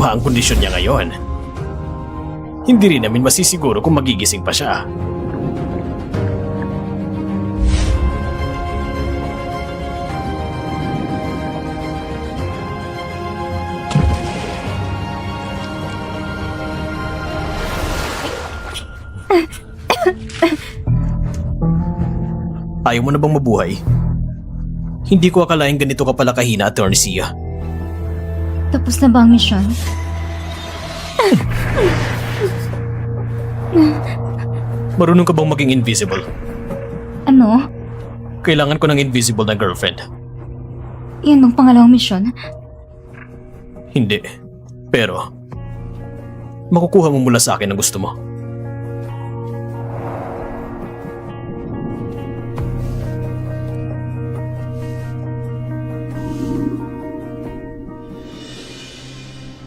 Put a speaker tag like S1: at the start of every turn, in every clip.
S1: ba ang kondisyon niya ngayon? Hindi rin namin masisiguro kung magigising pa siya. Ayaw mo na bang mabuhay? Hindi ko akalaing ganito ka pala kahina, Attorney Sia.
S2: Tapos na ba ang misyon?
S1: Marunong ka bang maging invisible?
S2: Ano?
S1: Kailangan ko ng invisible na girlfriend.
S2: Yan bang pangalawang misyon?
S1: Hindi. Pero, makukuha mo mula sa akin ang gusto mo.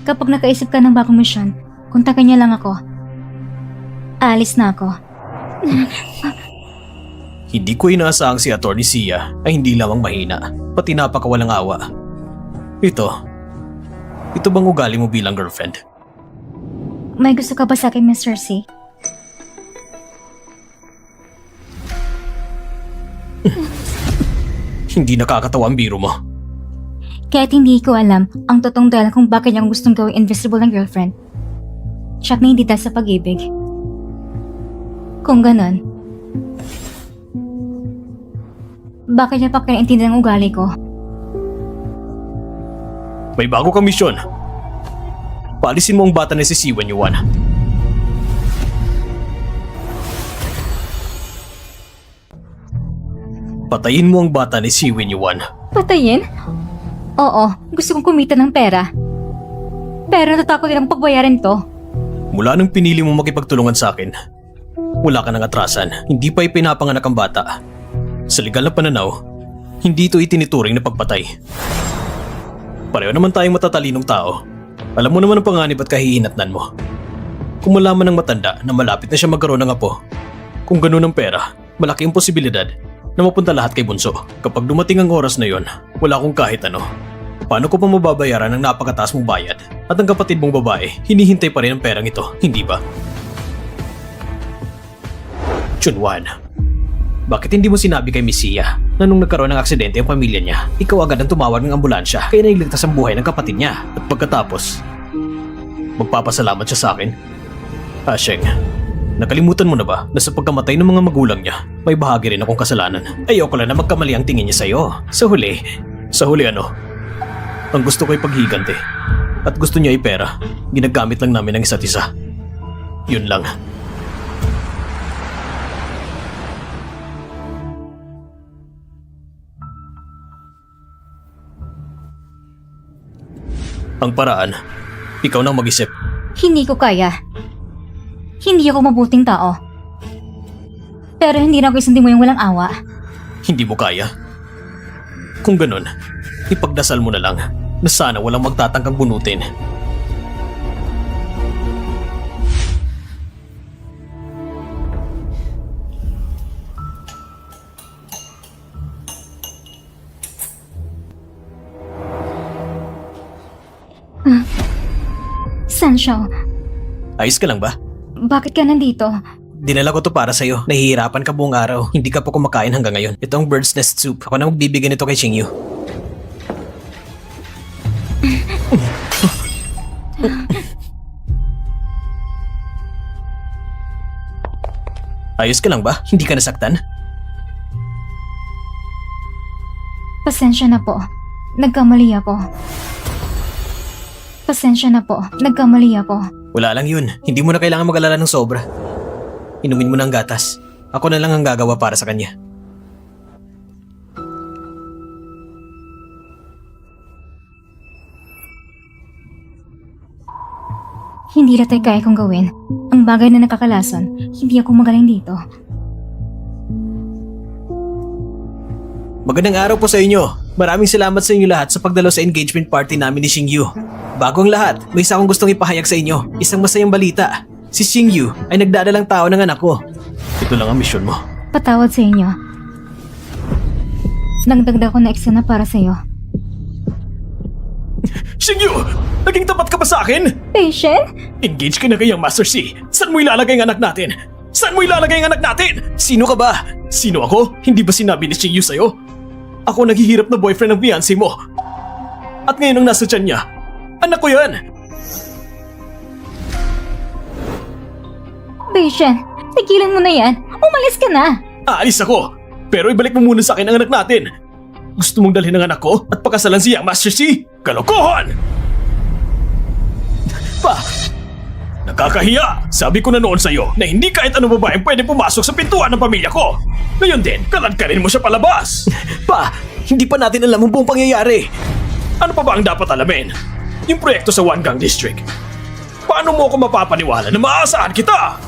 S2: Kapag nakaisip ka ng bagong misyon, kontakin niya lang ako. Aalis na ako.
S1: Hindi ko inaasahang si Attorney Sia ay hindi lamang mahina, pati napakawalang awa. Ito bang ugali mo bilang girlfriend?
S2: May gusto ka ba sa akin, Mr. C?
S1: Hindi nakakatawa ang biro mo.
S2: Kahit hindi ko alam ang totoong dahilan kung bakit niya gustong gawing invisible ng girlfriend. Siya na hindi dahil sa pag-ibig. Kung ganon, bakit niya pa kinaintindihan ang ugali ko?
S1: May bago kang misyon. Paalisin mo ang bata na si Siwen Yuan. Patayin mo ang bata ni Siwen Yuan.
S2: Patayin? Oo, gusto kong kumita ng pera. Pero natatakot din ang pagbayarin to.
S1: Mula nung pinili mo makipagtulungan sa akin, wala ka ng atrasan. Hindi pa ipinapanganak ang bata. Sa legal na pananaw, hindi ito itinituring na pagpatay. Pareho naman tayong matatalinong tao. Alam mo naman ang panganib at kahihinatnan mo. Kung malaman ng matanda na malapit na siya magkaroon ng apo, kung ganun ang pera, malaki ang posibilidad na mapunta lahat kay Bunso. Kapag dumating ang oras na yon, wala akong kahit ano. Paano ko pa mababayaran ang napakataas mong bayad? At ang kapatid mong babae, hinihintay pa rin ang perang ito, hindi ba? Chunwan, bakit hindi mo sinabi kay Miss Sia na nung nagkaroon ng aksidente ang pamilya niya, ikaw agad ang tumawag ng ambulansya kaya nailigtas ang buhay ng kapatid niya? At pagkatapos, magpapasalamat siya sa akin? Sheng, nakalimutan mo na ba na sa pagkamatay ng mga magulang niya, may bahagi rin akong kasalanan? Ayoko lang na magkamali ang tingin niya sa'yo. Sa huli ano? Ang gusto ko'y paghigante. At gusto niya ay pera. Ginagamit lang namin ang isa't isa. Yun lang. Ang paraan, ikaw nang mag-isip.
S2: Hindi ko kaya. Hindi ako mabuting tao. Pero hindi na ako isang mo yung walang awa.
S1: Hindi mo kaya? Kung ganun, ipagdasal mo na lang na sana walang magtatangkang bunutin.
S2: Sanshao,
S1: Ayos ka lang ba?
S2: bakit ka nandito?
S1: Dinala ko to para sa'yo. Nahihirapan ka buong araw. Hindi ka pa kumakain hanggang ngayon. Ito ang bird's nest soup. Ako na magbibigay nito kay Xingyu. Ayos ka lang ba? Hindi ka nasaktan?
S2: Pasensya na po. Nagkamali ako. Pasensya na po. Nagkamali ako.
S1: Wala lang yun. Hindi mo na kailangan mag-alala ng sobra. Inumin mo ng gatas. Ako na lang ang gagawa para sa kanya.
S2: Hindi na tayo kaya kong gawin. Ang bagay na nakakalason, hindi ako magaling dito.
S1: Magandang araw po sa inyo. Maraming salamat sa inyo lahat sa pagdalo sa engagement party namin ni Xingyu. Bago ang lahat, may isa akong gustong ipahayag sa inyo. Isang masayang balita. Si Xingyu ay nagdadalang tao ng anak ko. Ito lang ang misyon mo.
S2: Patawad sa inyo. Nagdagdag ko na eksena para sa'yo.
S1: Xingyu! Naging tapat ka pa pa sa akin?
S2: Patient?
S1: Engage ka na kayang Master C. Saan mo ilalagay ang anak natin? Saan mo ilalagay ang anak natin? Sino ka ba? Sino ako? Hindi ba sinabi ni Chiyu sa'yo? Ako naghihirap na boyfriend ng fiancé mo. At ngayon ang nasa tiyan niya. Anak ko yan!
S2: Patient, tigilan mo na yan. Umalis ka na.
S1: Aalis ako. Pero ibalik mo muna sa akin ang anak natin. Gusto mong dalhin ang anak ko at pakasalan siya, Master C? Kalokohan! Pa! Nakakahiya! Sabi ko na noon sa'yo na hindi kahit anong babaeng pwede pumasok sa pintuan ng pamilya ko. Ngayon din, kaladkarin mo siya palabas. Pa! Hindi pa natin alam ang buong pangyayari. Ano pa ba ang dapat alamin? Yung proyekto sa Wangang District. Paano mo ako mapapaniwala na maaasahan kita?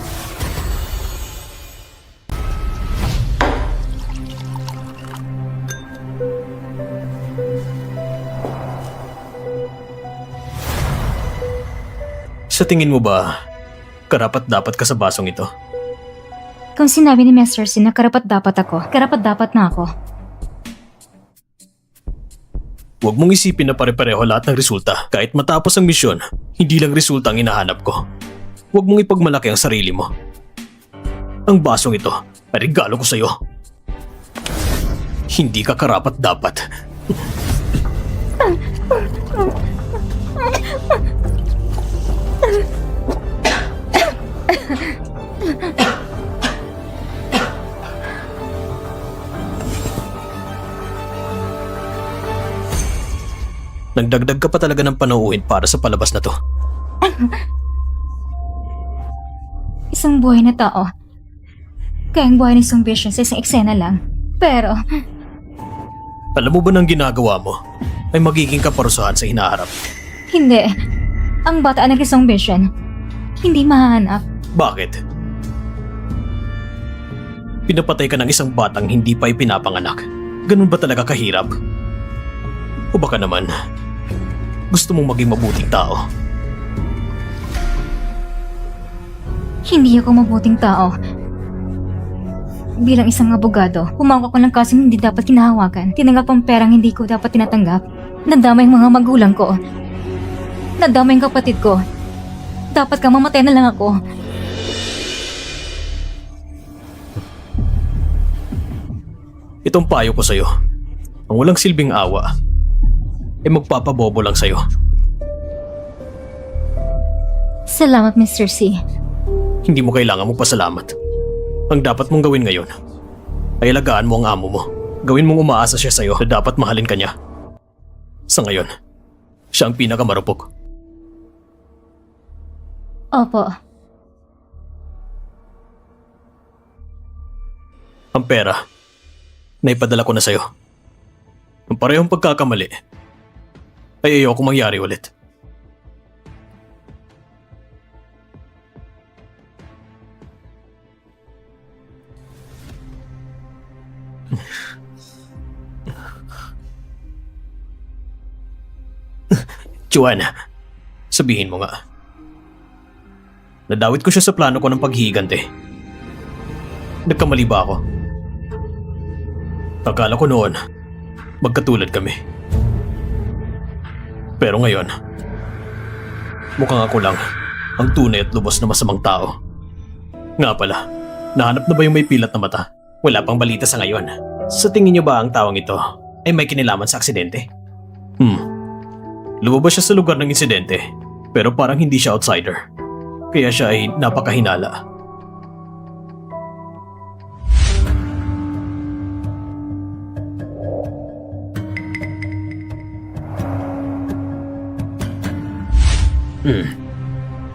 S1: Sa tingin mo ba, karapat-dapat ka sa basong ito?
S2: Kung sinabi ni Mr. C na karapat-dapat ako, karapat-dapat na ako.
S1: Huwag mong isipin na pare-pareho lahat ng resulta. Kahit matapos ang misyon, hindi lang resulta ang hinahanap ko. Huwag mong ipagmalaki ang sarili mo. Ang basong ito ay regalo ko sa'yo. Hindi ka karapat-dapat. Nagdagdag ka pa talaga ng panauhin para sa palabas na to.
S2: Isang buhay na tao. Kayang buhay ng isang vision sa isang eksena lang. Pero,
S1: Alam mo ba nang ginagawa mo ay magiging kaparusahan sa hinaharap?
S2: hindi. Ang bata ng isang vision, hindi mahanap.
S1: Bakit? Pinapatay ka ng isang batang hindi pa ipinapanganak. Ganun ba talaga kahirap? O baka naman, gusto mong maging mabuting tao?
S2: Hindi ako mabuting tao. Bilang isang abogado, humawak ko ng kasong hindi dapat kinahawakan. Tinanggap ang perang hindi ko dapat tinatanggap. Nadama yung mga magulang ko. Nadama yung kapatid ko. Dapat ka mamatay na lang ako.
S1: Itong payo ko sa'yo, ang walang silbing awa, ay magpapabobo lang sa'yo.
S2: Salamat, Mr. C.
S1: Hindi mo kailangan magpasalamat. Ang dapat mong gawin ngayon ay alagaan mo ang amo mo. Gawin mong umaasa siya sa'yo na dapat mahalin ka niya. Sa ngayon, siya ang pinakamarupok.
S2: Opo.
S1: Ang pera, naipadala ko na sa'yo. Ang parehong pagkakamali, ay ayoko mangyari ulit. Juan, sabihin mo nga. Nadawit ko siya sa plano ko ng paghihigante. Nagkamali ba ako? Akala ko noon, magkatulad kami. Pero ngayon, mukhang ako lang ang tunay at lubos na masamang tao. Nga pala, nahanap na ba yung may pilat na mata? Wala pang balita sa ngayon. Sa tingin niyo ba ang tawang ito ay may kinalaman sa aksidente? Lumabas siya sa lugar ng insidente, pero parang hindi siya outsider. Kaya siya ay napakahinala.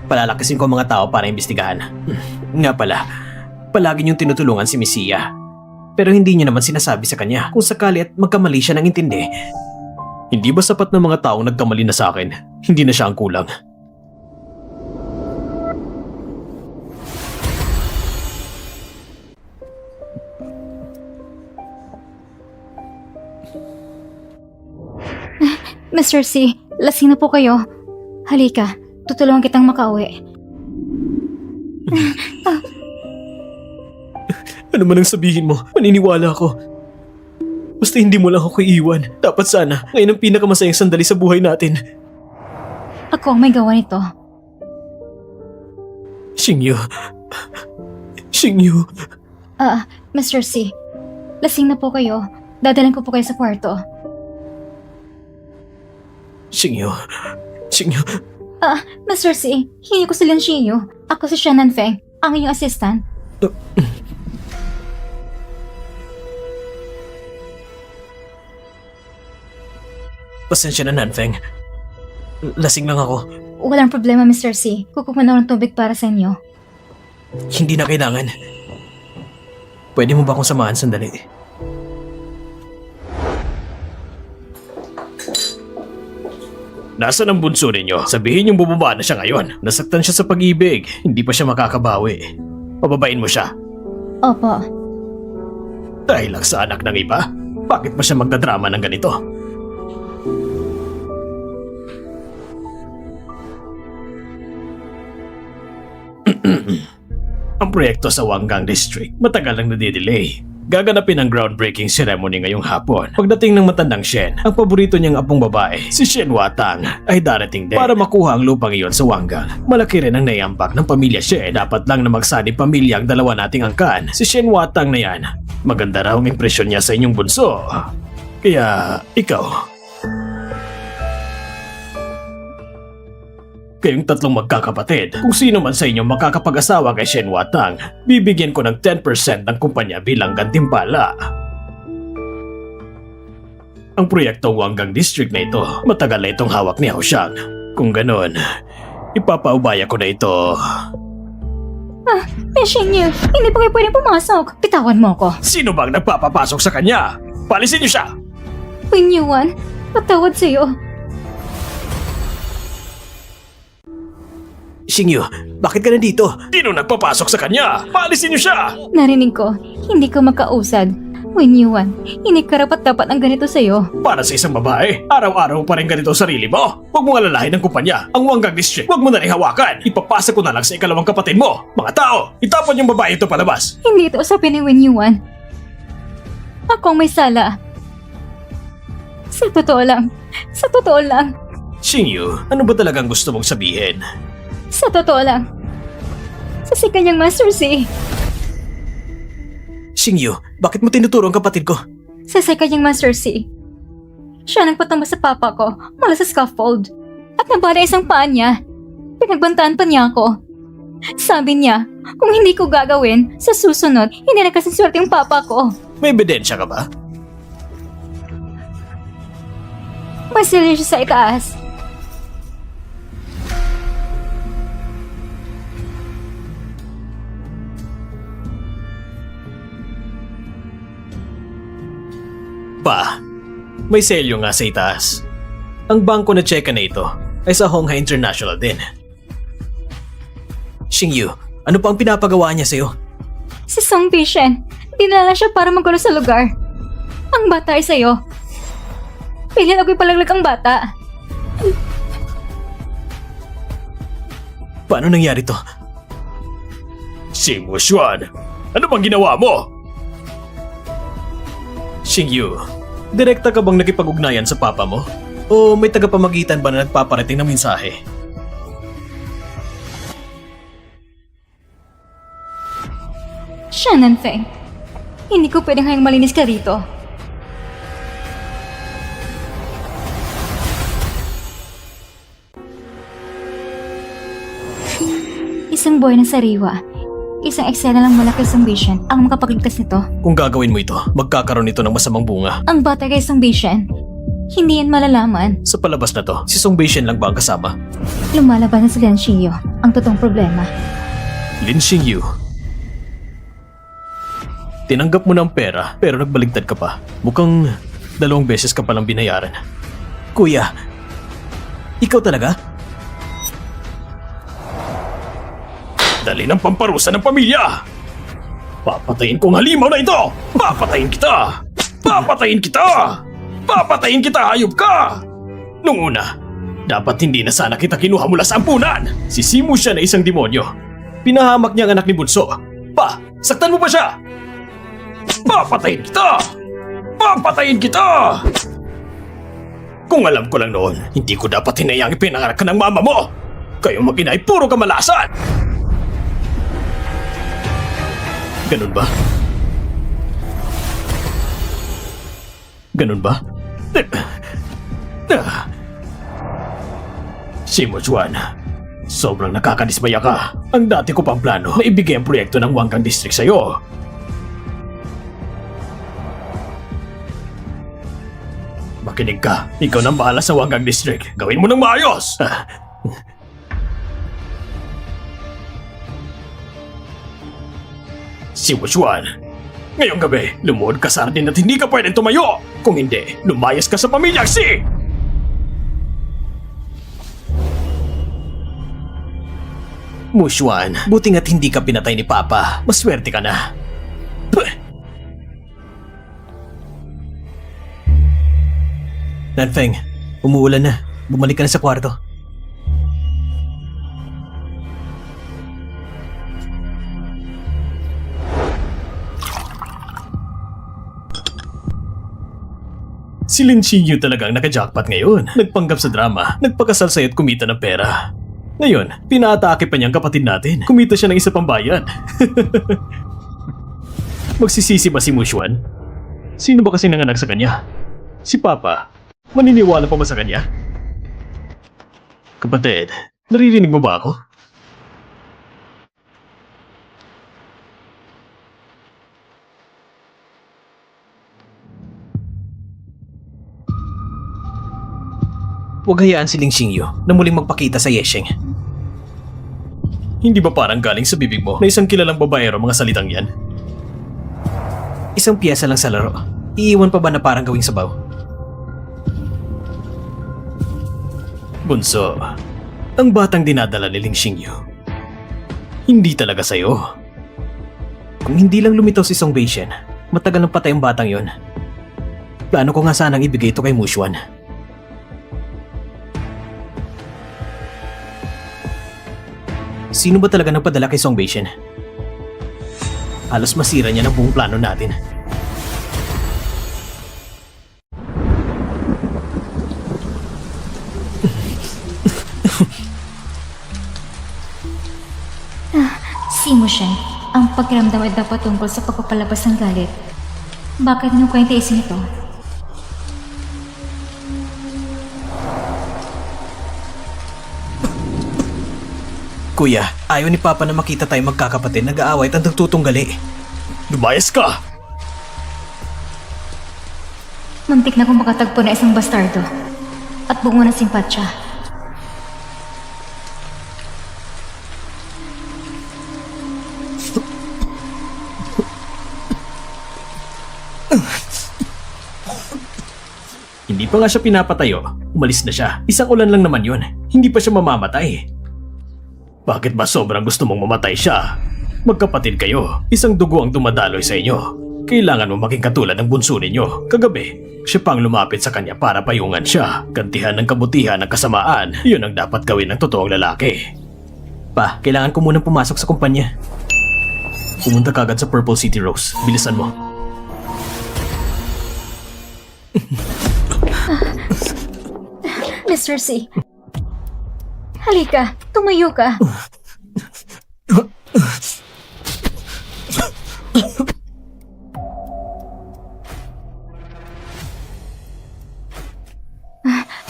S1: Palalakasin ko ang mga tao para imbestigahan. Nga pala, palagi niyong tinutulungan si Misia. Pero hindi niyo naman sinasabi sa kanya kung sakali at magkamali siya ng intindi. Hindi ba sapat ng mga taong nagkamali na sa akin? Hindi na siya ang kulang.
S2: Mr. C, lasing na po kayo. Halika, tutulungan kitang makauwi.
S1: Ano man ang sabihin mo, maniniwala ako. Basta hindi mo lang ako iiwan. Dapat sana, ngayon ang pinakamasayang sandali sa buhay natin.
S2: Ako ang may gawa nito.
S1: Xingyu. Xingyu.
S2: Mr. C, lasing na po kayo. Dadalan ko po kayo sa kwarto.
S1: Xingyu. Xingyu.
S2: Mr. C, hindi ko si Lin Xingyu. Ako si Shannon Feng, ang iyong assistant.
S1: Pasensya na, Nanfeng. Lasing lang ako.
S2: Walang problema, Mr. C. Kukuha na ako ng tubig para sa inyo.
S1: Hindi na kailangan. Pwede mo ba akong samahan sandali? Nasaan ang bunso ninyo? Sabihin yung bumaba na siya ngayon. Nasaktan siya sa pag-ibig. Hindi pa siya makakabawi. Pababain mo siya.
S2: Opo.
S1: Dahil lang sa anak ng iba? Bakit pa siya magdadrama ng ganito? Ang proyekto sa Wangang District matagal nang nadidelay. Gaganapin ang groundbreaking ceremony ngayong hapon. Pagdating ng matandang Shen, ang paborito niyang apong babae, si Shen Watang, ay darating din para makuha ang lupang iyon sa Wangang. Malaki rin ang naiambak ng pamilya Shen. Dapat lang na magsanib pamilya ang dalawa nating angkan. Si Shen Watang na yan. Maganda raw ang impresyon niya sa inyong bunso. Kaya, ikaw... Kayong tatlong magkakapatid, kung sino man sa inyo makakapag-asawa kay Shen Watang, bibigyan ko ng 10% ng kumpanya bilang gantimpala. Ang proyektong Wangang District na ito, matagal na itong hawak ni Hao Xiang. Kung ganon, ipapaubaya ko na ito.
S2: Xingyu, hindi pa kayo pwedeng pumasok. Pitawan mo ako.
S1: Sino bang nagpapapasok sa kanya? Palisin niyo siya!
S2: Wing Yuan, patawad sa'yo.
S1: Xingyu, bakit ka nandito? Sino nagpapasok sa kanya? Palisin niyo siya!
S2: Narinig ko, hindi ka makausad. Wing Yuan, hindi karapat dapat ang ganito sa'yo.
S1: Para sa isang babae, araw-araw pa rin ganito ang sarili mo. Huwag mong alalahin ng kumpanya. Ang Wangang District, huwag mo na rin hawakan. Ipapasa ko na lang sa ikalawang kapatid mo. Mga tao, itapon yung babae ito palabas.
S2: Hindi ito usapin ni Wing Yuan. Ako ang may sala. Sa totoo lang,
S1: Xingyu, ano ba talagang gusto mong sabihin?
S2: sa totoo lang. Sa kanyang Master C.
S1: Xingyu, bakit mo tinuturo ang kapatid ko?
S2: Sa kanyang Master C. Siya nang patama sa papa ko mula sa scaffold. At nabara isang paa niya. Pinagbantaan pa niya ako. Sabi niya, kung hindi ko gagawin, sa susunod, hindi na kasing swerte yung papa ko.
S1: May ebidensya ka ba?
S2: May silya siya sa itaas.
S1: Pa, may selyo nga sa itaas. Ang bangko na tseka na ito ay sa Hongha International din. Xingyu, ano pa ang pinapagawa niya sa'yo?
S2: Si Song Bishen, dinala siya para magkaroon sa lugar. Ang bata ay sa'yo. Pilyan ako'y palaglag ang bata.
S1: Paano nangyari to? Xing Wushuan, ano bang ginawa mo? Xingyu, direkta ka bang nakipag-ugnayan sa papa mo? O may tagapamagitan ba na nagpaparating ng mensahe?
S2: Shannon Feng, hindi ko pwedeng hayang malinis ka rito. Isang buhay na sariwa. Isang eksena lang mula kay Song Bishen ang makapagligtas nito.
S1: Kung gagawin mo ito, magkakaroon ito ng masamang bunga.
S2: Ang bata kay Song Bishen, hindi yan malalaman.
S1: Sa palabas na to, si Song Beishen lang ba ang kasama?
S2: Lumalaban na si Lian Xingyu ang totoong problema.
S1: Lin Xingyu. Tinanggap mo ng pera pero nagbaligtad ka pa. Mukhang 2 beses ka palang binayaran. Kuya, ikaw talaga? Dali ng pamparusa ng pamilya! Papatayin ko ang halimaw na ito! Papatayin kita! Papatayin kita! Papatayin kita, hayop ka! Nung una, dapat hindi na sana kita kinuha mula sa ampunan! Sisimu siya na isang demonyo. Pinahamak niya ang anak ni Bunso. Pa, saktan mo ba siya? Papatayin kita! Papatayin kita! Kung alam ko lang noon, hindi ko dapat hinayang ipinanganak ka ng mama mo! Kayo mag-ina ay puro kamalasan! Ganun ba? Ganun ba? Simo Juan, sobrang nakakadismaya ka. Ang dati ko pang plano na ibigay ang proyekto ng Wanggang District sa'yo. Makinig ka, ikaw nang bahala sa Wanggang District. Gawin mo ng maayos! Simo Juan, ngayong gabi, lumuhod ka sa hardin at hindi ka pwedeng tumayo! Kung hindi, lumayas ka sa pamilyang si! Mushuan, buti nga't hindi ka pinatay ni Papa. Maswerte ka na. Puh! Nanfeng, umuulan na. Bumalik ka na sa kwarto. Si Lin Xingyu talagang naka-jackpot ngayon. Nagpanggap sa drama, nagpakasal sa'yo at kumita ng pera. Ngayon, pinaatake pa niyang kapatid natin. Kumita siya ng isa pang bayan. Magsisisi ba si Mushuan? Sino ba kasi nanganak sa kanya? Si Papa. Maniniwala pa ba sa kanya? Kapatid, naririnig mo ba ako? Huwag hayaan si Ling Xingyu na muling magpakita sa Yesheng. Hindi ba parang galing sa bibig mo na isang kilalang babaero mga salitang yan? Isang piyesa lang sa laro. Iiwan pa ba na parang gawing sabaw? Bunso, ang batang dinadala ni Ling Xingyu, hindi talaga sa'yo. Kung hindi lang lumitaw si Song Beishen, matagal nang patay ang batang yon. Plano ko nga sanang ibigay ito kay Mushuan. Sino ba talaga nagpadala kay Song Beishen? Halos masira niya ng buong plano natin.
S2: Simo siya. Ang pakiramdam ay dapat tungkol sa pagpapalabas ng galit. Bakit niyo kayo tiisin ito?
S1: Kuya, ayaw ni Papa na makita tayo magkakapatid nag-aaway at nagtutunggali. Lumayas ka!
S2: Muntik na kong makatagpo na isang bastardo at bungo ng simpatsya.
S1: Hindi pa nga siya pinapatayo. Umalis na siya. Isang ulan lang naman yun. Hindi pa siya mamamatay. Bakit ba sobrang gusto mong mamatay siya? Magkapatid kayo. Isang dugo ang dumadaloy sa inyo. Kailangan mo maging katulad ng bunso ninyo. Kagabi, siya pang lumapit sa kanya para payungan siya. Gantihan ng kabutihan ng kasamaan. Yun ang dapat gawin ng totoong lalaki. Pa, kailangan ko munang pumasok sa kumpanya. Pumunta kagad sa Purple City Rose. Bilisan mo.
S2: Mr. C. Halika, tumayo ka.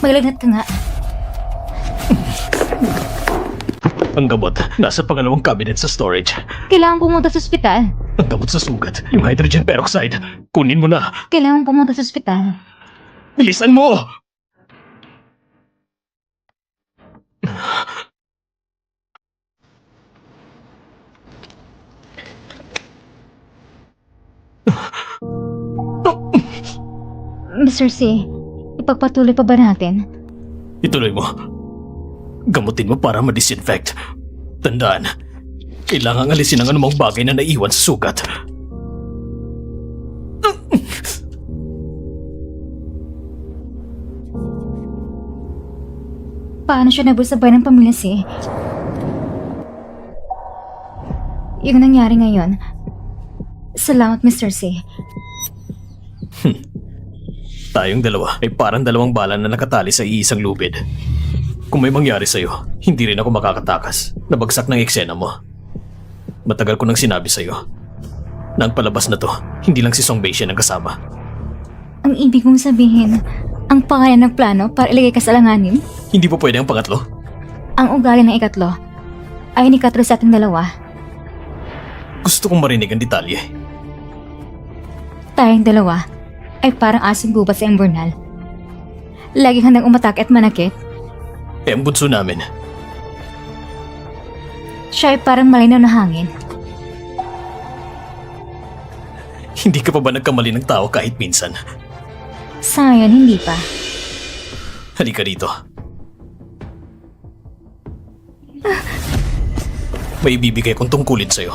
S2: Maglagnat ka nga.
S1: Ang gamot, nasa pangalawang cabinet sa storage.
S2: Kailangan pumunta sa ospital.
S1: Ang gamot sa sugat, yung hydrogen peroxide. Kunin mo na.
S2: Kailangan pumunta sa ospital.
S1: Bilisan mo!
S2: Mr. C, ipagpatuloy pa ba natin?
S1: Ituloy mo. Gamutin mo para ma-disinfect. Tandaan, kailangang alisin ang anumang bagay na naiwan sa sugat.
S2: Paano siya nabusabay ng pamilya C? Yung nangyari ngayon. Salamat, Mr. C.
S1: Tayong dalawa ay parang dalawang bala na nakatali sa iisang lubid. Kung may mangyari sa'yo, hindi rin ako makakatakas. Nabagsak ng eksena mo. Matagal ko nang sinabi sa'yo na ang palabas na to, hindi lang si Song Beixin ang kasama.
S2: Ang ibig mong sabihin, ang pangalan ng plano para ilagay ka sa alanganin?
S1: Hindi pa pwede ang pangatlo?
S2: Ang ugali ng ikatlo ay ni Katro sa ating dalawa.
S1: Gusto kong marinig ang detalye.
S2: Tayong dalawa ay parang asong gubat sa imburnal. Laging handang umatake at manakit.
S1: Eh, ang bunso namin.
S2: Siya ay parang malinaw na hangin.
S1: Hindi ka pa ba nagkamali ng tao kahit minsan?
S2: Sa ngayon, hindi pa.
S1: Halika dito. May ibibigay kong tungkulin sa'yo.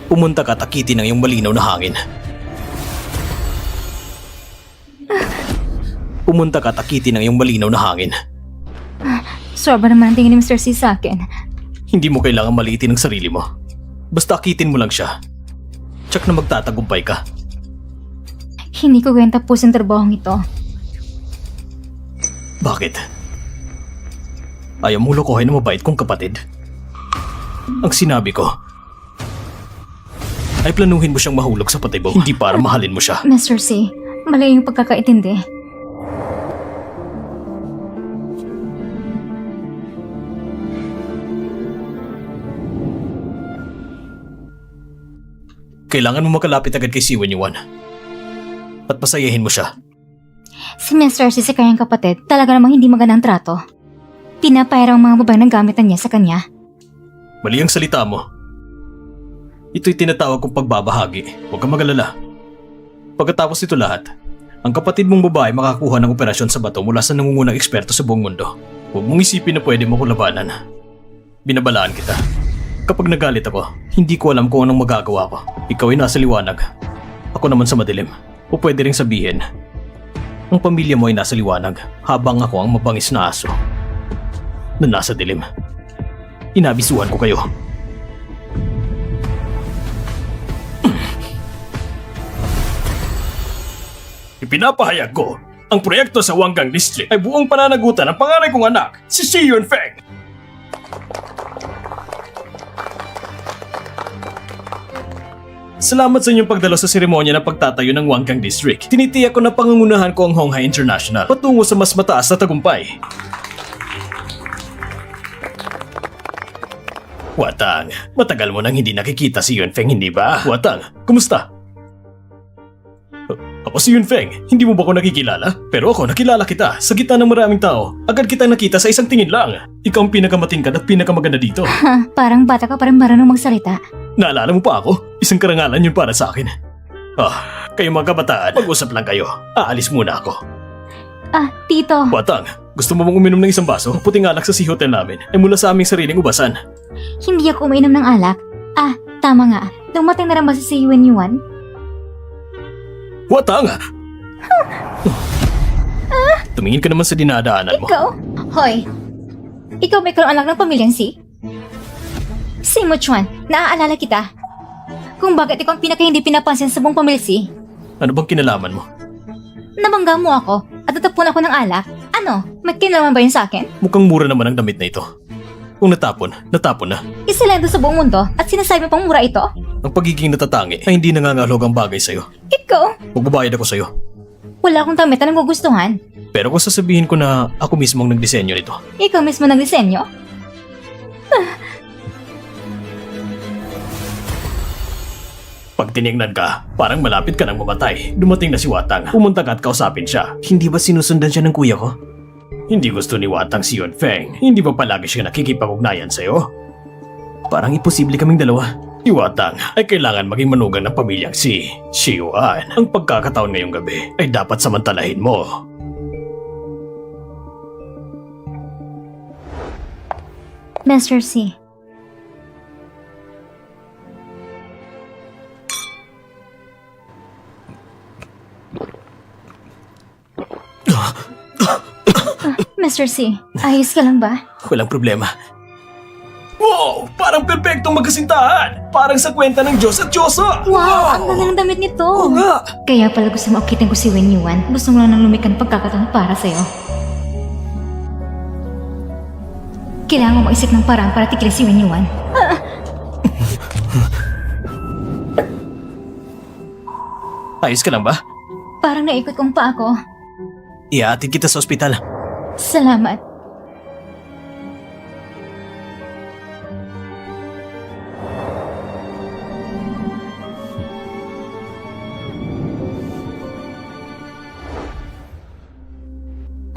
S1: Pumunta ka at akitin ang iyong malinaw na hangin. Pumunta ka at akitin ang iyong malinaw na hangin.
S2: Sobra naman ang tingin ni Mr. C sa akin.
S1: Hindi mo kailangan maliitin ang sarili mo. Basta akitin mo lang siya. Tsak na magtatagumpay ka.
S2: Hindi ko gawin tapos ang trabahong ito.
S1: Bakit? Ayaw mong lokohin ang mabait kong kapatid? Ang sinabi ko ay planuhin mo siyang mahulog sa patibong, hindi para mahalin mo siya.
S2: Mr. C, mali yung pagkakaintindi.
S1: Kailangan mo makalapit agad kay Siwen Yuan at pasayahin mo siya.
S2: Si Mr. C sa kanyang kapatid talaga namang hindi magandang trato. Pinapayara ang mga babaeng ng gamitan niya sa kanya.
S1: Mali ang salita mo. Ito'y tinatawag kong pagbabahagi. Huwag kang magalala. Pagkatapos nito lahat, ang kapatid mong babae makakuha ng operasyon sa bato mula sa nangungunang eksperto sa buong mundo. Huwag mong isipin na pwede mo ko labanan. Binabalaan kita. Kapag nagalit ako, hindi ko alam kung anong magagawa ko. Ikaw ay nasa liwanag. Ako naman sa madilim. O pwede ring sabihin, ang pamilya mo ay nasa liwanag habang ako ang mabangis na aso na nasa dilim. Inabisuhan ko kayo. Ipinapahayag ko, ang proyekto sa Wangang District ay buong pananagutan ng panganay kong anak, si Xi Yunfeng. Salamat sa inyong pagdalo sa seremonya ng pagtatayo ng Wangang District. Tinitiyak ko na pangungunahan ko ang Honghai International patungo sa mas mataas na tagumpay. Watang, matagal mo nang hindi nakikita si Yunfeng, hindi ba? Watang, kumusta? Ako si Yunfeng, hindi mo ba ako nakikilala? Pero ako nakilala kita sa gitna ng maraming tao. Agad kitang nakita sa isang tingin lang. Ikaw ang pinakamatingkad at pinakamaganda dito.
S2: Ha, parang bata ka pa rin marunong magsalita.
S1: Naalala mo pa ako? Isang karangalan yun para sa akin. Kayo mga kabataan, mag-usap lang kayo. Aalis muna ako.
S2: Ah, tito.
S1: Watang, gusto mo bang uminom ng isang baso? Ang puting alak sa sea hotel namin ay mula sa aming sariling ubasan.
S2: Hindi ako uminom ng alak. Ah, tama nga. Dumating na rin ba si Siwen Yuan?
S1: Watang! Tumingin ka naman sa dinadaanan mo.
S2: Ikaw? Hoy, ikaw may anak ng pamilyang Si? Si Mo Chuan, naaalala kita. Kung bakit ikaw ang pinaka-hindi pinapansin sa buong pamilya Si.
S1: Ano bang kinalaman mo?
S2: Nabangga mo ako at natapon ako ng alak. Ano? May kinalaman ba yun sa akin?
S1: Mukhang mura naman ang damit na ito. Kung natapon na.
S2: Isa lang doon sa buong mundo at sinasabi pang mura ito?
S1: Ang pagiging natatangi ay hindi nangangalog ang bagay sa'yo.
S2: Ikaw?
S1: Magbabayad ako sa'yo.
S2: Wala akong damit na nagugustuhan.
S1: Pero kung sasabihin ko na ako mismo ang nagdisenyo nito,
S2: Ikaw mismo nagdisenyo?
S1: pag tinignan ka, parang malapit ka nang mamatay. Dumating na si Watang. Pumunta ka at kausapin siya. Hindi ba sinusundan siya ng kuya ko? Hindi gusto ni Watang si Yunfeng. Hindi ba palagi siya nakikipag-ugnayan sa'yo? Parang imposible kaming dalawa. Si Watang ay kailangan maging manugang ng pamilyang si Xi Yuan. Ang pagkakataon ngayong gabi ay dapat samantalahin mo.
S2: Mr. C. Mr. C, ayos ka lang ba?
S1: Walang problema. Wow! Parang perpektong magkasintahan! Parang sa kwenta ng Diyos at Diyosa!
S2: Wow! Ang ganda ng damit nito!
S1: Oo nga!
S2: Kaya pala gusto mo akitin ko si Wen Yuan. Gusto mo lang ng lumikha ng pagkakataon para sa'yo. Kailangan mo maisip ng paraan para tigilin si Wen Yuan.
S1: Ayos ka lang ba?
S2: Parang naikot kong pa ako.
S1: Iatid kita sa ospital.
S2: Salamat.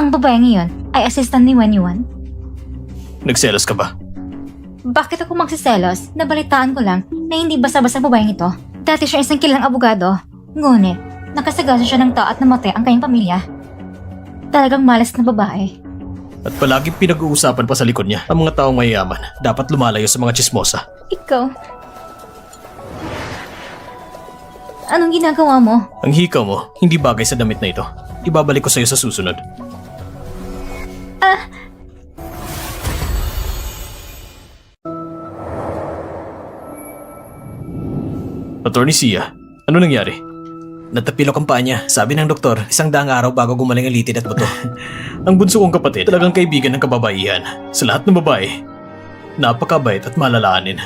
S2: Ang babae ngayon ay assistant ni Wen Yuan.
S1: Nagselos ka ba?
S2: Bakit ako magsiselos? Nabalitaan ko lang na hindi basta-basta babaeng ito. Dati siya isang kilalang abogado. Ngunit, nakasagasa siya ng tao at namatay ang kanyang pamilya. Talagang malas na babae.
S1: At palaging pinag-uusapan pa sa likod niya ang mga taong mayayaman. Dapat lumalayo sa mga chismosa.
S2: Ikaw? Anong ginagawa mo?
S1: Ang hikaw mo, hindi bagay sa damit na ito. Ibabalik ko sa'yo sa susunod. Attorney Sia, ano nangyari? Natapilok ang paa niya. Sabi ng doktor, 100 araw bago gumaling ang litid at buto. Ang bunso kong kapatid, talagang kaibigan ng kababaihan. Sa lahat ng babae, napakabait at malalaanin.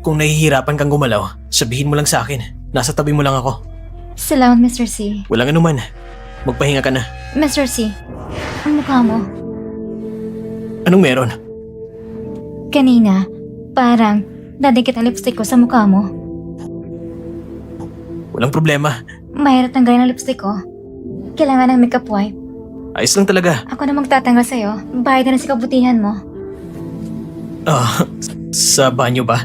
S1: Kung nahihirapan kang gumalaw, sabihin mo lang sa akin. Nasa tabi mo lang ako.
S2: Salamat, Mr. C.
S1: Walang anuman. Magpahinga ka na.
S2: Mr. C, ang mukha mo.
S1: Anong meron?
S2: Kanina, parang nadikit ang lipstick ko sa mukha mo.
S1: Walang problema.
S2: Mahirap tanggalin ang lipstick ko. Kailangan ng makeup wipe.
S1: Ayos lang talaga.
S2: Ako na magtatanggal sa'yo. Bayad na sa kabutihan mo.
S1: Sa banyo ba?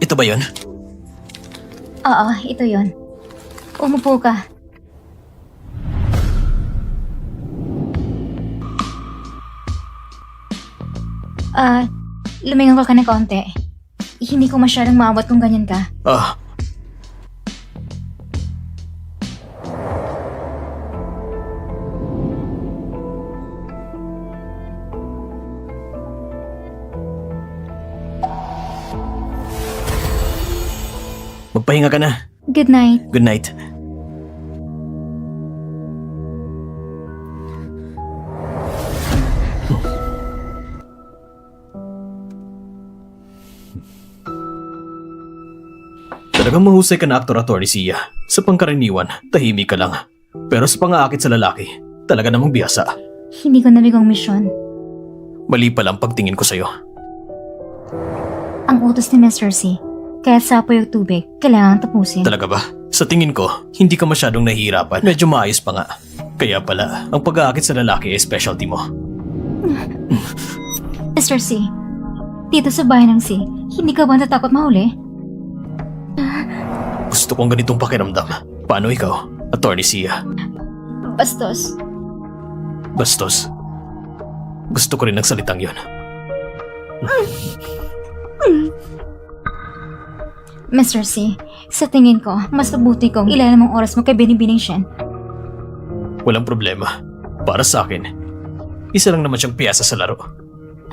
S1: Ito ba yun?
S2: Oo, ito yon. Umupo ka. Lumingon ka ng kaunti. Hindi ko masyadong maabot kung ganyan ka.
S1: Magpahinga ka na.
S2: Good night.
S1: Good night. Talagang mahusay ka na aktor, Attorney Sia. Sa pangkaraniwan, tahimik ka lang. Pero sa pang-aakit sa lalaki, talaga namang biyasa.
S2: Hindi ko nabigong misyon.
S1: Mali pala ang pagtingin ko sa'yo.
S2: Ang utos ni Mr. C. Kahit sapoy ang tubig, kailangan tapusin.
S1: Talaga ba? Sa tingin ko, hindi ka masyadong nahihirapan. Medyo maayos pa nga. Kaya pala, ang pag-aakit sa lalaki ay specialty mo.
S2: Mr. C, dito sa bahay ng C, hindi ka ba natakot mahuli?
S1: Gusto kong ganitong pakiramdam. Paano ikaw, Attorney Sia?
S2: Bastos.
S1: Bastos. Gusto ko rin ng salitang yon.
S2: Mr. C, sa tingin ko, mas mabuti kong ilalim ang oras mo kay Binibining Shen.
S1: Walang problema. Para sa akin, isa lang naman siyang piyesa sa laro.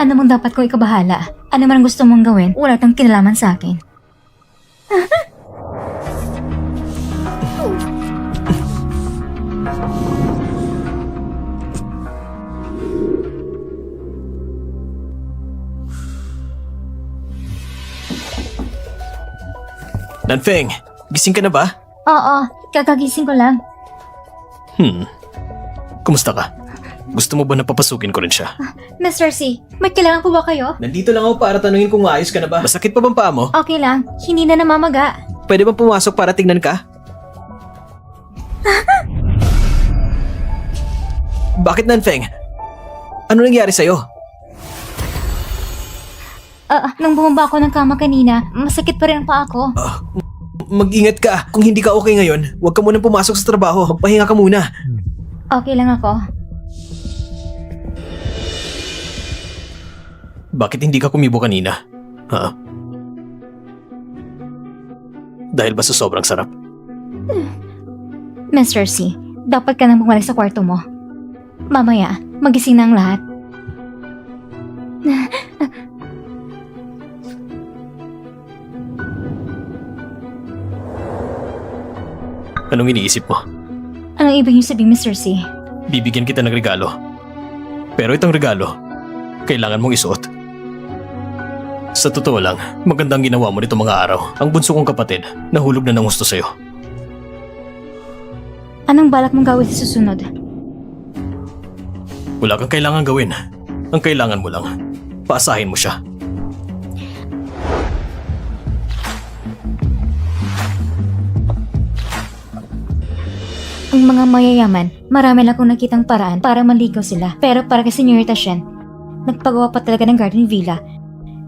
S2: Ano mong dapat ko ikabahala? Ano man ang gusto mong gawin, wala tang kinalaman sa akin.
S1: Nanfeng, gising ka na ba?
S2: Oo, kakagising ko lang.
S1: Kumusta ka? Gusto mo ba na papasukin ko rin siya?
S2: Mr. C, may kailangan po ba kayo?
S1: Nandito lang ako para tanungin kung maayos ka na ba. Masakit pa bang paa mo?
S2: Okay lang, hindi na namamaga.
S1: Pwede bang pumasok para tignan ka? Bakit, Nanfeng? Ano nangyari sa'yo?
S2: Nung bumaba ako ng kama kanina, masakit pa rin ang paa ko.
S1: Mag-ingat ka. Kung hindi ka okay ngayon, huwag ka munang pumasok sa trabaho. Magpahinga ka muna.
S2: Okay lang ako.
S1: Bakit hindi ka kumibo kanina? Ha? Dahil ba sa sobrang sarap?
S2: Mr. C, dapat ka nang bumalik sa kwarto mo. Mamaya, magising na ang lahat.
S1: Anong iniisip mo?
S2: Anong ibig niyo sabihin, Mr. C?
S1: Bibigyan kita ng regalo. Pero itong regalo, kailangan mong isuot. Sa totoo lang, magandang ginawa mo nito mga araw. Ang bunso kong kapatid, nahulog na ng gusto sa'yo.
S2: Anong balak mong gawin sa susunod?
S1: Wala kang kailangan gawin. Ang kailangan mo lang, paasahin mo siya.
S2: Ang mga mayayaman, marami lang akong nakitang paraan para maligaw sila. Pero para kay Senyorita Shen, nagpagawa pa talaga ng garden villa.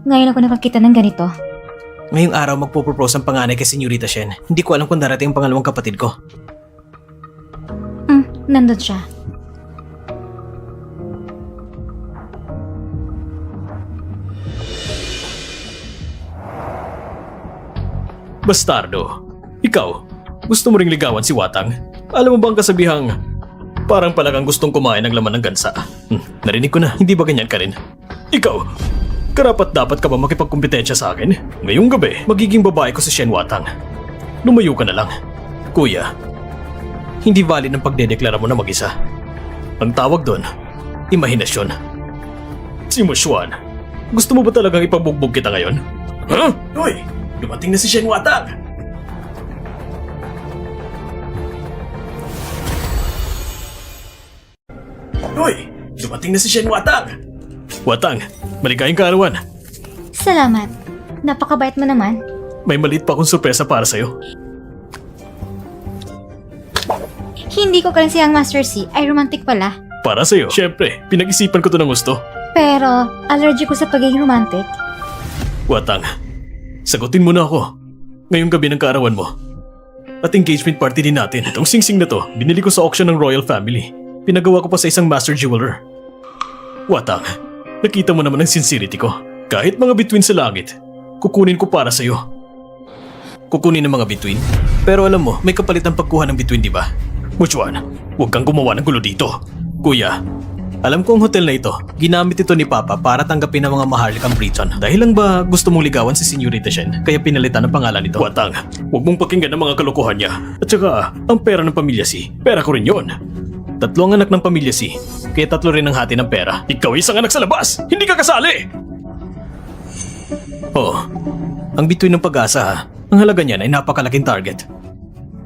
S2: Ngayon ako nakakita ng ganito.
S1: Ngayong araw magpo-propose ang panganay kay Senyorita Shen. Hindi ko alam kung darating ang pangalawang kapatid ko.
S2: Nandun siya.
S1: Bastardo, ikaw, gusto mo ring ligawan si Watang? Alam mo ba ang kasabihang, parang pala kang gustong kumain ng laman ng gansa? Narinig ko na, hindi ba ganyan ka rin? Ikaw, karapat-dapat ka ba makipagkumpetensya sa akin? Ngayong gabi, magiging babae ko si Shen Watang. Lumayo ka na lang. Kuya, hindi valid ang pagdedeklara mo na mag-isa. Ang tawag doon, imahinasyon. Si Mushuan, gusto mo ba talagang ipabugbog kita ngayon? Huh? Hoy! Dumating na si Shen Watang! Hoy! Dumating na si Shen Watang! Watang, maligayang kaarawan.
S2: Salamat. Napakabait mo naman.
S1: May maliit pa akong sorpresa para sa'yo.
S2: Hindi ko kalansiyang Master C ay romantic pala.
S1: Para sa'yo. Siyempre, pinag-isipan ko to ng gusto.
S2: Pero, allergic ko sa pagiging romantic.
S1: Watang, sagutin mo na ako. Ngayong gabi ng kaarawan mo. At engagement party din natin. Itong singsing na to, binili ko sa auction ng Royal Family. Pinagawa ko pa sa isang master jeweler. Watang, nakita mo naman ang sincerity ko. Kahit mga bituin sa langit, kukunin ko para sa'yo. Kukunin ng mga bituin? Pero alam mo, may kapalit ang pagkuha ng bituin, di ba? Muchuan, huwag kang gumawa ng gulo dito. Kuya, alam ko ang hotel na ito, ginamit ito ni Papa para tanggapin ang mga maharlikang Briton. Dahil lang ba gusto mong ligawan si Senyorita Shen, kaya pinalitan ang pangalan nito? Watang, huwag mong pakinggan ang mga kalokohan niya. At saka, ang pera ng pamilya Si, pera ko rin yon. 3 ang anak ng pamilya Si, kaya 3 rin ang hati ng pera. Ikaw isang anak sa labas, hindi ka kasali! Oh, ang bituin ng pag-asa ha. Ang halaga niyan ay napakalaking target.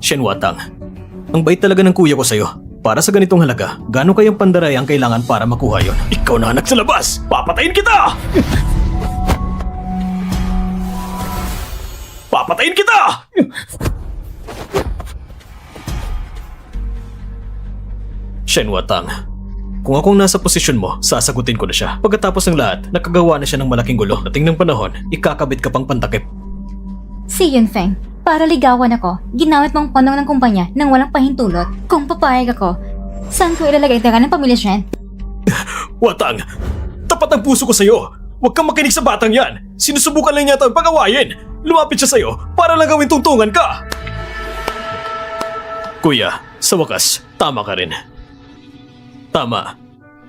S1: Shen Watang, ang bait talaga ng kuya ko sa'yo. Para sa ganitong halaga, gaano kayang pandaray ang kailangan para makuha yon? Ikaw na anak sa labas! Papatayin kita! Papatayin kita! Shen Watang, kung akong nasa posisyon mo, sasagutin ko na siya. Pagkatapos ng lahat, nakagawa na siya ng malaking gulo. Dating ng panahon, ikakabit ka pang pantakip.
S2: Si Yunfeng, para ligawan ako, ginamit mong ponong ng kumpanya nang walang pahintulot. Kung papayag ako, saan ko ilalagay ang ng pamilya Shen?
S1: Watang, tapat ang puso ko sa'yo. Huwag kang makinig sa batang yan. Sinusubukan lang niya ito ang pag-awayin. Lumapit siya sa'yo para lang gawin tungtungan ka. Kuya, sa wakas, tama ka rin. Tama.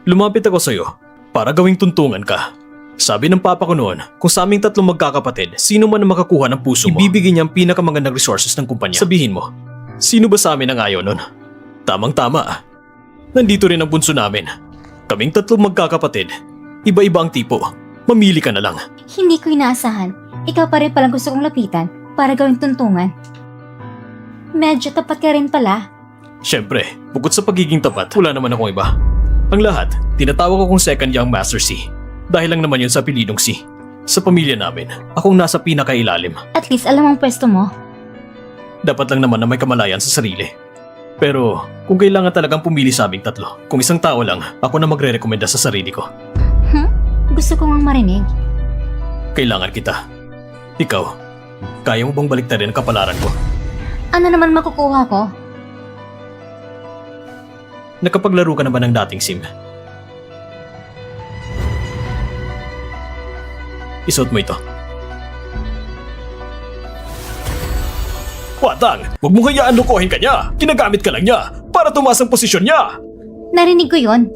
S1: Lumapit ako sa'yo para gawing tuntungan ka. Sabi ng papa ko noon, kung sa aming 3 magkakapatid, sino man ang makakuha ng puso mo, ibibigay niya ang pinakamagandang resources ng kumpanya. Sabihin mo, sino ba sa amin ang ayaw nun? Tamang-tama. Nandito rin ang bunso namin. Kaming 3 magkakapatid. Iba-iba ang tipo. Mamili ka na lang.
S2: Hindi ko inaasahan. Ikaw pa rin palang gusto kong lapitan para gawing tuntungan. Medyo tapat ka rin pala.
S1: Siyempre, bukod sa pagiging tapat, wala naman akong iba. Ang lahat, tinatawag akong second young Master Si. Dahil lang naman yun sa apelidong Si. Sa pamilya namin, akong nasa pinakailalim.
S2: At least alam ang pwesto mo.
S1: Dapat lang naman na may kamalayan sa sarili. Pero kung kailangan talagang pumili sa aming 3, kung isang tao lang, ako na magre-rekomenda sa sarili ko.
S2: Gusto ko ngang marinig.
S1: Kailangan kita. Ikaw, kaya mo bang baliktarin ang kapalaran ko?
S2: Ano naman makukuha ko?
S1: Nakapaglaro ka na ba ng dating sim? Isuot mo ito. Watang, huwag mong hayaan lukuhin ka niya. Ginagamit ka lang niya para tumaas ang posisyon niya.
S2: Narinig ko yon.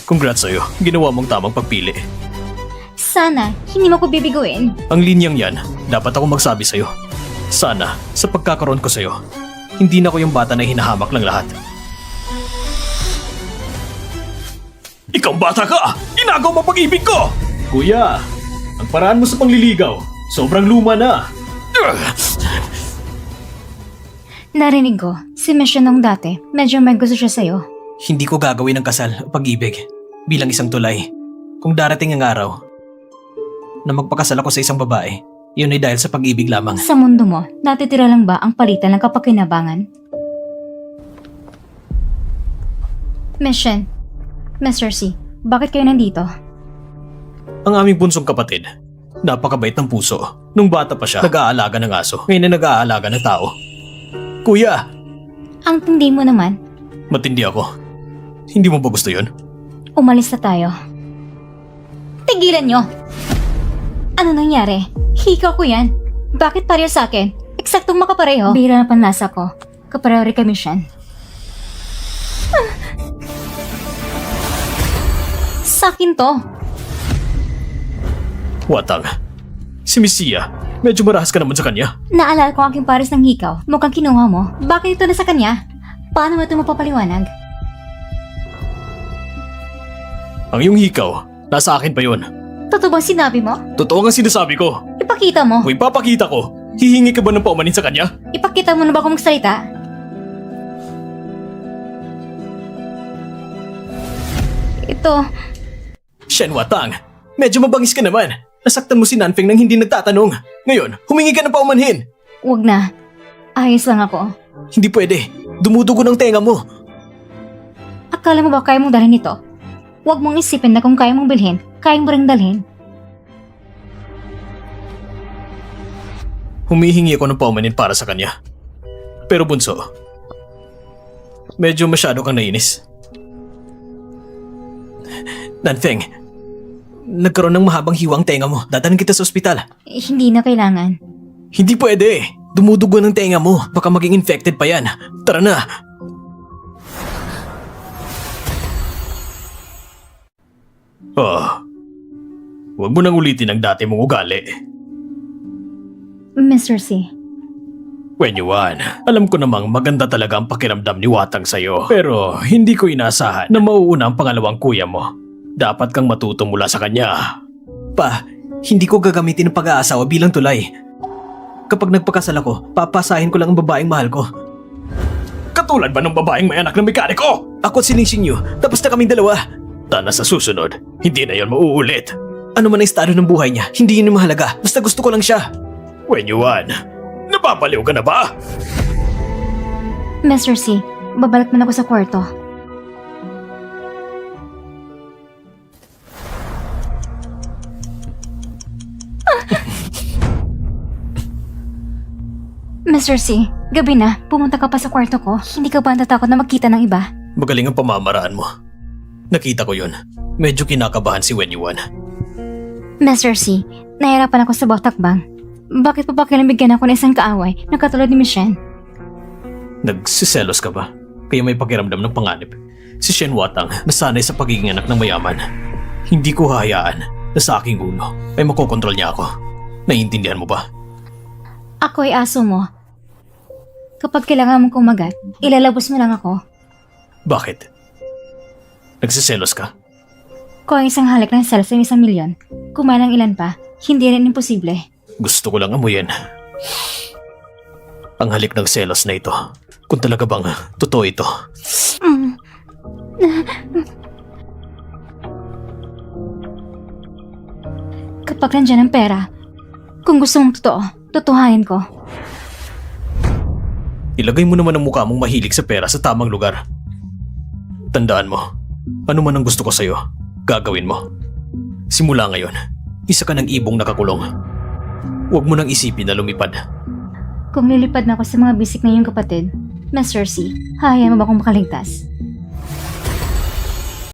S1: Congrats sa'yo, ginawa mong tamang pagpili.
S2: Sana, hindi mo ko bibiguin.
S1: Ang linyang yan, dapat ako magsabi sa'yo. Sana, sa pagkakaroon ko sa'yo, hindi na ako yung bata na hinahamak ng lahat. Ikaw bata ka! Inagaw mo pag-ibig ko! Kuya, ang paraan mo sa pangliligaw, sobrang luma na.
S2: Narinig ko, si Mission nung dati, medyo may gusto siya sa'yo.
S1: Hindi ko gagawin ng kasal o pag-ibig bilang isang tulay. Kung darating ang araw na magpakasal ako sa isang babae, yun ay dahil sa pag-ibig lamang.
S2: Sa mundo mo, natitira lang ba ang palitan ng kapakinabangan? Mission, Mr. C, bakit kayo nandito?
S1: Ang aming bunsong kapatid, napakabait ng puso. Nung bata pa siya, nag-aalaga ng aso. Ngayon na nag-aalaga ng tao. Kuya!
S2: Ang tindi mo naman,
S1: Matindi ako. Hindi mo ba gusto yun?
S2: umalis na tayo. Tigilan nyo! Ano nangyari? Hikaw ko yan. Bakit pareho sa akin? Eksaktong makapareho. Bira na panlasa ko. Kapareho rin kami siyan. Sakin to.
S1: Watang. Si Miss Sia, medyo marahas ka naman sa kanya.
S2: Naalala ko ang aking pares ng hikaw. Mukhang kinuha mo. Bakit ito na sa kanya? Paano mo ito mapapaliwanag?
S1: Ang iyong hikaw, nasa akin pa yun.
S2: Totoo bang sinabi mo?
S1: Totoo ang sinasabi ko.
S2: Ipakita mo.
S1: Kung ipapakita ko, hihingi ka ba ng paumanin sa kanya?
S2: Ipakita mo na ba kung magsalita? Ito,
S1: Shen Watang, medyo mabangis ka naman. Nasaktan mo si Nanfeng nang hindi nagtatanong. Ngayon, humingi ka ng paumanhin.
S2: wag na. Ayos lang ako.
S1: Hindi pwede. Dumudugo ng tenga mo.
S2: Akala mo ba kaya mong dalhin ito? Huwag mong isipin na kung kaya mong bilhin, kaya mo rin dalhin.
S1: Humihingi ako ng paumanin para sa kanya. Pero bunso, medyo masyado kang nainis. Nanfeng, nagkaroon ng mahabang hiwang tenga mo. Dadalhin kita sa ospital.
S2: Hindi na kailangan.
S1: Hindi pwede. Dumudugo ng tenga mo. Baka maging infected pa yan. Tara na. Oh, huwag mo nang ulitin ang dati mong ugali.
S2: Mr. C,
S1: Wenyuan, alam ko namang maganda talaga ang pakiramdam ni Watang sa'yo. Pero hindi ko inaasahan na mauuna ang pangalawang kuya mo. Dapat kang matuto mula sa kanya. Pa, hindi ko gagamitin ang pag-aasawa bilang tulay. Kapag nagpakasal ako, papasahin ko lang ang babaeng mahal ko. Katulad ba ng babaeng may anak ng mekaniko? Ako at si Ling Xingyu, tapos na kaming dalawa. Tana sa susunod, hindi na yon mauulit. Ano man ang estado ng buhay niya, hindi yun ang mahalaga. Basta gusto ko lang siya. Wenyuan, napapaliw ka na ba?
S2: Mr. C, babalik man ako sa kwarto. Mr. C, gabi na. Pumunta ka pa sa kwarto ko. Hindi ka ba natatakot na magkita ng iba?
S1: Magaling ang pamamaraan mo. Nakita ko yun. Medyo kinakabahan si Wenyuan.
S2: Mr. C, nahirapan ako sa baktakbang. Bakit pa ba kinabigyan ako ng isang kaaway na katulad ni Michelle?
S1: Nagsiselos ka ba? Kaya may pakiramdam ng panganib. Si Shen Watang nasanay sa pagiging anak ng mayaman. Hindi ko hahayaan na sa aking ulo ay makokontrol niya ako. Naiintindihan mo ba?
S2: Ako ay aso mo. Kapag kailangan mong kumagat, ilalabos mo lang ako.
S1: Bakit? Nagsiselos ka?
S2: Kung ang isang halik ng selos ay 1,000,000, kumalang ilan pa, hindi rin imposible.
S1: Gusto ko lang amuyin. Ang halik ng selos na ito. Kung talaga bang totoo ito.
S2: Kapag nandyan ang pera, kung gusto mong totoo, tutuhanin ko.
S1: Ilagay mo naman ang mukha mong mahilig sa pera sa tamang lugar. Tandaan mo, ano man ang gusto ko sa'yo, gagawin mo. Simula ngayon, isa ka ng ibong nakakulong. Huwag mo nang isipin na lumipad.
S2: Kung lilipad na ako sa mga bisik ng iyong kapatid, Mr. C, hayaan mo ba akong makaligtas?